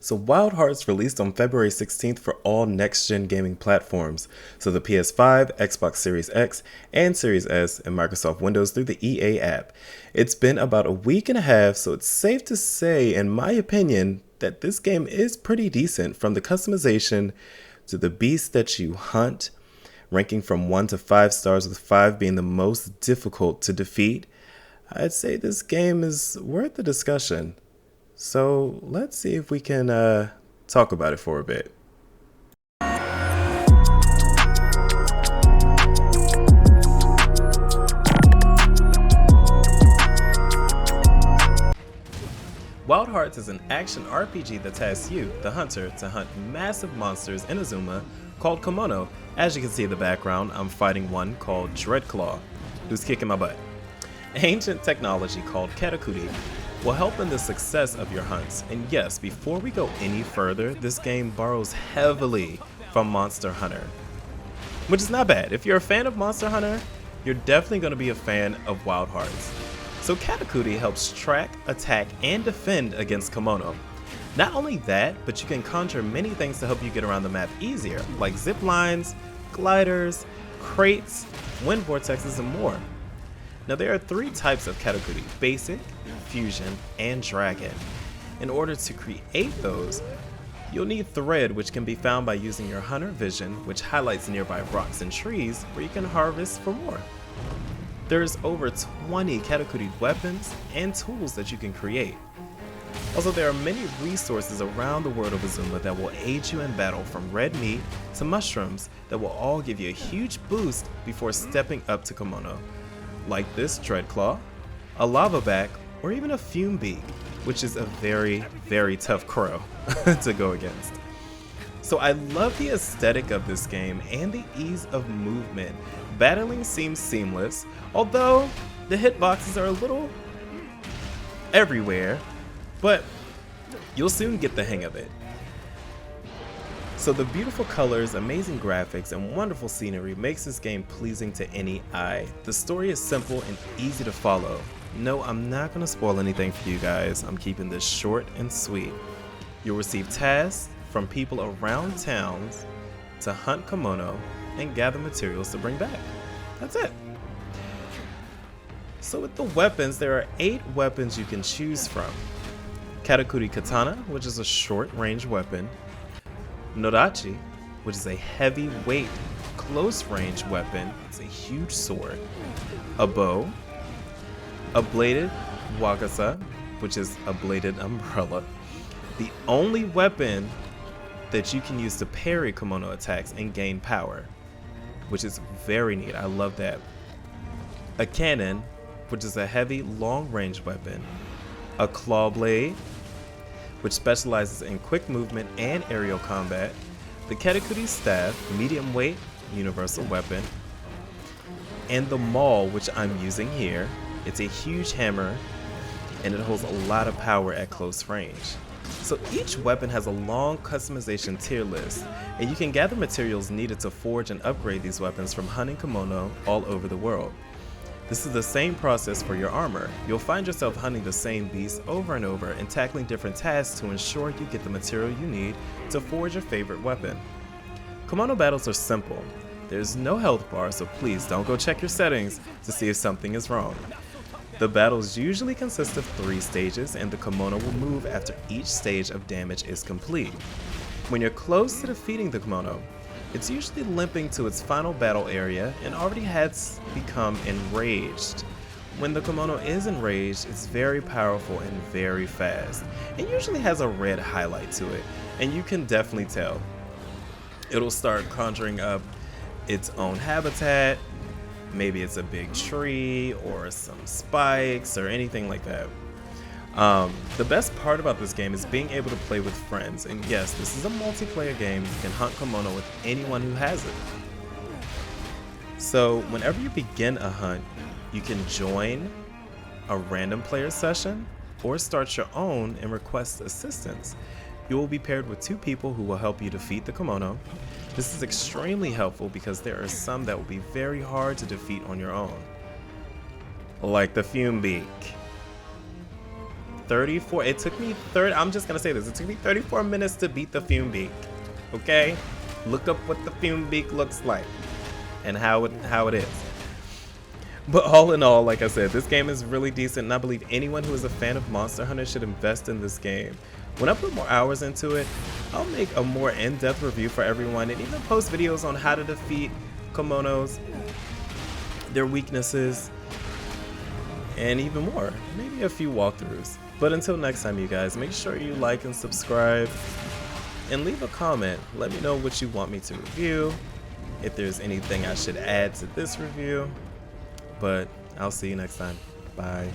So Wild Hearts released on February 16th for all next-gen gaming platforms, so the PS5, Xbox Series X, and Series S, and Microsoft Windows through the EA app. It's been about a week and a half, so it's safe to say, in my opinion, that this game is pretty decent, from the customization to the beasts that you hunt, ranking from 1 to 5 stars, with 5 being the most difficult to defeat. I'd say this game is worth the discussion. So let's see if we can talk about it for a bit. Wild Hearts is an action RPG that tasks you, the hunter, to hunt massive monsters in Azuma called Kimono. As you can see in the background, I'm fighting one called Dreadclaw, who's kicking my butt. Ancient technology called Katakuri will help in the success of your hunts. And yes, before we go any further, this game borrows heavily from Monster Hunter, which is not bad. If you're a fan of Monster Hunter, you're definitely going to be a fan of Wild Hearts. So Katakuri helps track, attack, and defend against Kimono. Not only that, but you can conjure many things to help you get around the map easier, like zip lines, gliders, crates, wind vortexes, and more. Now there are 3 types of Katakuri: Basic, Fusion, and Dragon. In order to create those, you'll need Thread, which can be found by using your Hunter Vision, which highlights nearby rocks and trees where you can harvest for more. There's over 20 Katakuri weapons and tools that you can create. Also, there are many resources around the world of Azuma that will aid you in battle, from red meat to mushrooms, that will all give you a huge boost before stepping up to Kimono, like this Dreadclaw, a lava back, or even a fume beak, which is a very, very tough crow to go against. So I love the aesthetic of this game and the ease of movement. Battling seems seamless, although the hitboxes are a little everywhere, but you'll soon get the hang of it. So the beautiful colors, amazing graphics, and wonderful scenery makes this game pleasing to any eye. The story is simple and easy to follow. No, I'm not going to spoil anything for you guys. I'm keeping this short and sweet. You'll receive tasks from people around towns to hunt Kimono and gather materials to bring back. That's it. So with the weapons, there are 8 weapons you can choose from. Katakuri Katana, which is a short-range weapon. Nodachi, which is a heavy-weight, close-range weapon. It's a huge sword. A bow. A bladed wakasa, which is a bladed umbrella. The only weapon that you can use to parry Kimono attacks and gain power, which is very neat. I love that. A cannon, which is a heavy, long-range weapon. A claw blade, which specializes in quick movement and aerial combat. The Katakuri staff, medium weight, universal weapon. And the maul, which I'm using here. It's a huge hammer, and it holds a lot of power at close range. So each weapon has a long customization tier list, and you can gather materials needed to forge and upgrade these weapons from hunting Kimono all over the world. This is the same process for your armor. You'll find yourself hunting the same beasts over and over and tackling different tasks to ensure you get the material you need to forge your favorite weapon. Kimono battles are simple. There's no health bar, so please don't go check your settings to see if something is wrong. The battles usually consist of 3 stages, and the Kimono will move after each stage of damage is complete. When you're close to defeating the Kimono, it's usually limping to its final battle area and already has become enraged. When the Kimono is enraged, it's very powerful and very fast. It usually has a red highlight to it, and you can definitely tell. It'll start conjuring up its own habitat. Maybe it's a big tree or some spikes or anything like that. The best part about this game is being able to play with friends. And yes, this is a multiplayer game. You can hunt Kimono with anyone who has it. So whenever you begin a hunt, you can join a random player session or start your own and request assistance. You will be paired with 2 people who will help you defeat the Kimono. This is extremely helpful because there are some that will be very hard to defeat on your own, like the fume beak. 34. It took me I'm just gonna say this. It took me 34 minutes to beat the Fume Beak. Okay, look up what the Fume Beak looks like and how it is. But all in all, like I said, this game is really decent, and I believe anyone who is a fan of Monster Hunter should invest in this game. When I put more hours into it, I'll make a more in-depth review for everyone and even post videos on how to defeat Komonos, their weaknesses, and even more. Maybe a few walkthroughs. But until next time, you guys, make sure you like and subscribe and leave a comment. Let me know what you want me to review, if there's anything I should add to this review. But I'll see you next time. Bye.